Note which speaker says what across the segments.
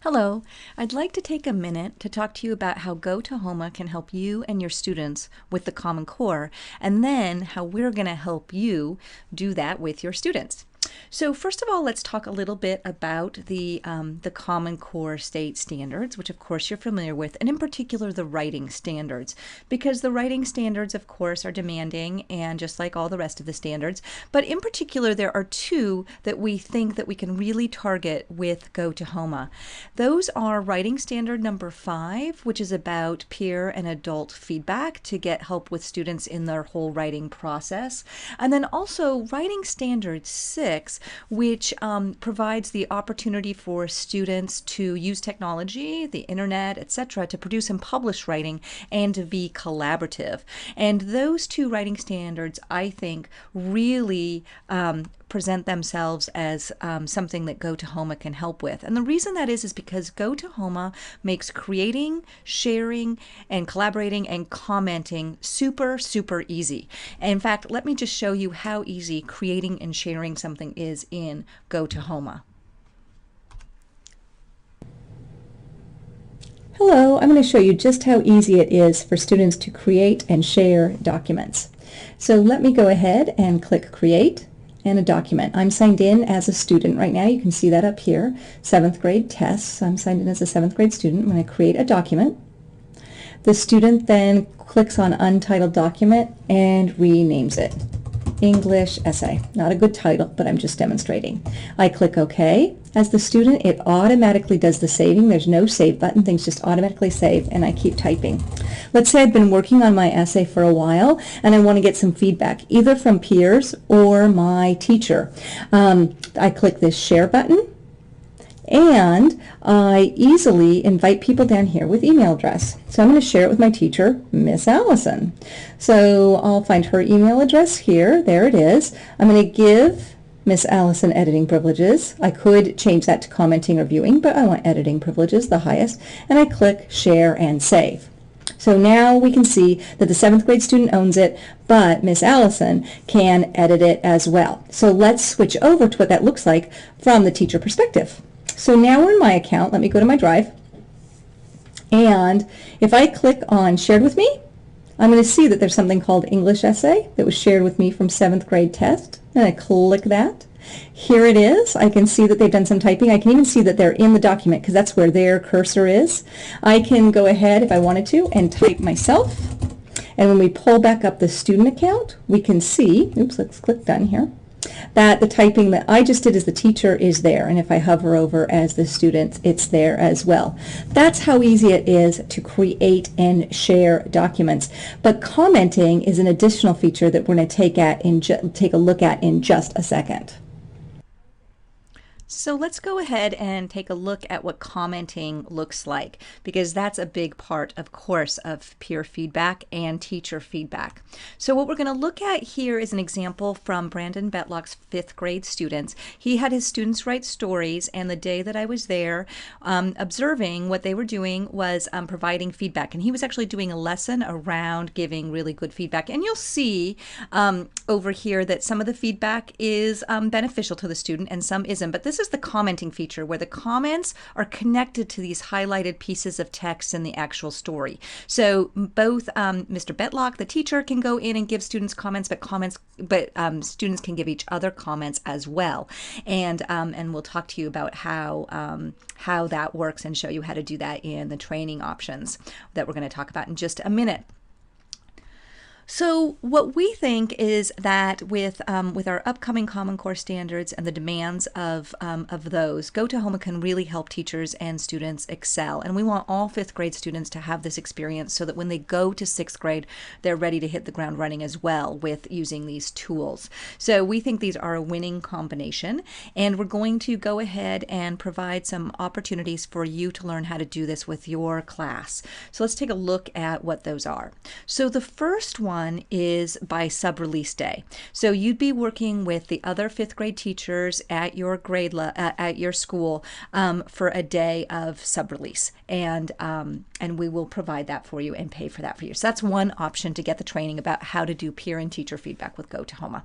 Speaker 1: Hello, I'd like to take a minute to talk to you about how GoToHoma can help you and your students with the Common Core, and then how we're going to help you do that with your students. So first of all, let's talk a little bit about the Common Core state standards, which of course you're familiar with, and in particular the writing standards, because the writing standards of course are demanding, and just like all the rest of the standards, but in particular there are two that we think that we can really target with GoToHoma. Those are writing standard number 5, which is about peer and adult feedback to get help with students in their whole writing process, and then also writing standard 6, which provides the opportunity for students to use technology, the internet, etc., to produce and publish writing and to be collaborative. And those two writing standards, I think, really present themselves as something that GoToHoma can help with. And the reason that is because GoToHoma makes creating, sharing, and collaborating and commenting super, super easy. And in fact, let me just show you how easy creating and sharing something is in GoToHoma.
Speaker 2: Hello, I'm going to show you just how easy it is for students to create and share documents. So let me go ahead and click Create and a document. I'm signed in as a student right now. You can see that up here, 7th grade tests. I'm signed in as a 7th grade student. I'm going to create a document. The student then clicks on Untitled Document and renames it. English essay. Not a good title, but I'm just demonstrating. I click OK. As the student, it automatically does the saving. There's no save button. Things just automatically save, and I keep typing. Let's say I've been working on my essay for a while, and I want to get some feedback, either from peers or my teacher. I click this Share button, and I easily invite people down here with email address. So I'm going to share it with my teacher, Miss Allison. So I'll find her email address here. There it is. I'm going to give Miss Allison editing privileges. I could change that to commenting or viewing, but I want editing privileges, the highest. And I click Share and Save. So now we can see that the 7th grade student owns it, but Miss Allison can edit it as well. So let's switch over to what that looks like from the teacher perspective. So now we're in my account. Let me go to my drive. And if I click on Shared with Me, I'm going to see that there's something called English Essay that was shared with me from 7th grade test. And I click that. Here it is. I can see that they've done some typing. I can even see that they're in the document because that's where their cursor is. I can go ahead if I wanted to and type myself. And when we pull back up the student account, we can see, oops, let's click Done here, that the typing that I just did as the teacher is there, and if I hover over as the student, it's there as well. That's how easy it is to create and share documents. But commenting is an additional feature that we're going to take a look at in just a second.
Speaker 1: So let's go ahead and take a look at what commenting looks like, because that's a big part, of course, of peer feedback and teacher feedback. So what we're going to look at here is an example from Brandon Betlock's 5th grade students. He had his students write stories, and the day that I was there observing what they were doing was providing feedback. And he was actually doing a lesson around giving really good feedback. And you'll see over here that some of the feedback is beneficial to the student and some isn't. But this is the commenting feature, where the comments are connected to these highlighted pieces of text in the actual story. So both Mr. Betlock, the teacher, can go in and give students comments, but students can give each other comments as well. And we'll talk to you about how that works and show you how to do that in the training options that we're going to talk about in just a minute. So what we think is that with our upcoming Common Core standards and the demands of those, GoToHoma can really help teachers and students excel. And we want all 5th grade students to have this experience so that when they go to 6th grade, they're ready to hit the ground running as well with using these tools. So we think these are a winning combination, and we're going to go ahead and provide some opportunities for you to learn how to do this with your class. So let's take a look at what those are. So the first one is by sub-release day. So you'd be working with the other 5th grade teachers at your at your school for a day of sub-release, and we will provide that for you and pay for that for you. So that's one option to get the training about how to do peer and teacher feedback with GoToHoma.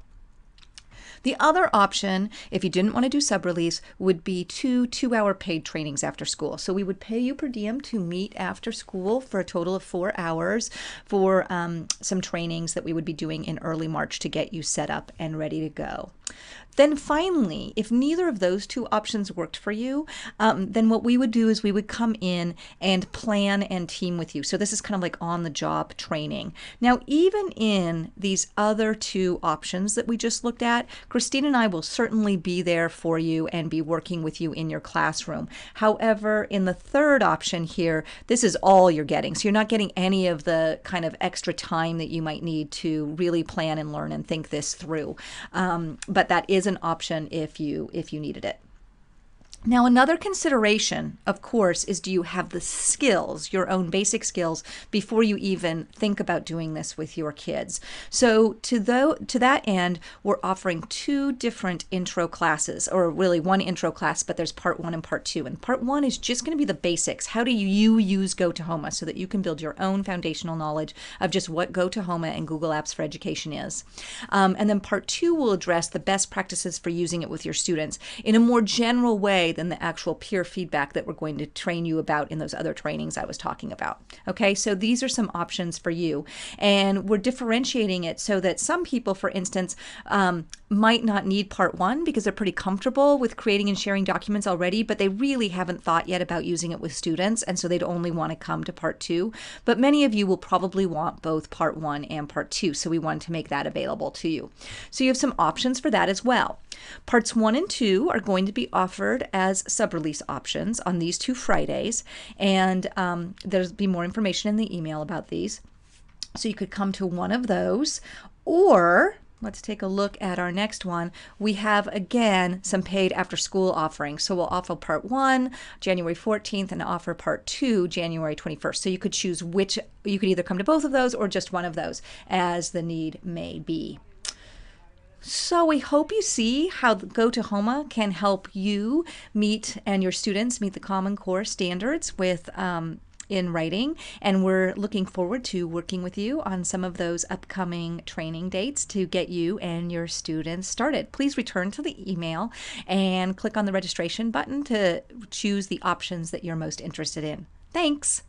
Speaker 1: The other option, if you didn't want to do sub-release, would be two-hour paid trainings after school. So we would pay you per diem to meet after school for a total of 4 hours for some trainings that we would be doing in early March to get you set up and ready to go. Then finally, if neither of those two options worked for you, then what we would do is we would come in and plan and team with you. So this is kind of like on-the-job training. Now, even in these other two options that we just looked at, Christine and I will certainly be there for you and be working with you in your classroom. However, in the third option here, this is all you're getting. So you're not getting any of the kind of extra time that you might need to really plan and learn and think this through. But that is an option if you needed it. Now, another consideration, of course, is do you have the skills, your own basic skills, before you even think about doing this with your kids? So to that end, we're offering two different intro classes, or really one intro class, but there's part 1 and part 2. And part 1 is just going to be the basics. How do you use GoToHoma so that you can build your own foundational knowledge of just what GoToHoma and Google Apps for Education is. And then part 2 will address the best practices for using it with your students in a more general way than the actual peer feedback that we're going to train you about in those other trainings I was talking about. Okay, so these are some options for you. And we're differentiating it so that some people, for instance, might not need part 1 because they're pretty comfortable with creating and sharing documents already, but they really haven't thought yet about using it with students, and so they'd only want to come to part 2. But many of you will probably want both part 1 and part 2, so we wanted to make that available to you. So you have some options for that as well. Parts 1 and 2 are going to be offered as sub-release options on these 2 Fridays, and there'll be more information in the email about these. So you could come to one of those, or let's take a look at our next one. We have, again, some paid after-school offerings. So we'll offer part 1 January 14th and offer part 2 January 21st. So you could choose which, you could either come to both of those or just one of those as the need may be. So we hope you see how GoToHoma can help you meet and your students meet the Common Core standards with in writing, and we're looking forward to working with you on some of those upcoming training dates to get you and your students started. Please return to the email and click on the registration button to choose the options that you're most interested in. Thanks.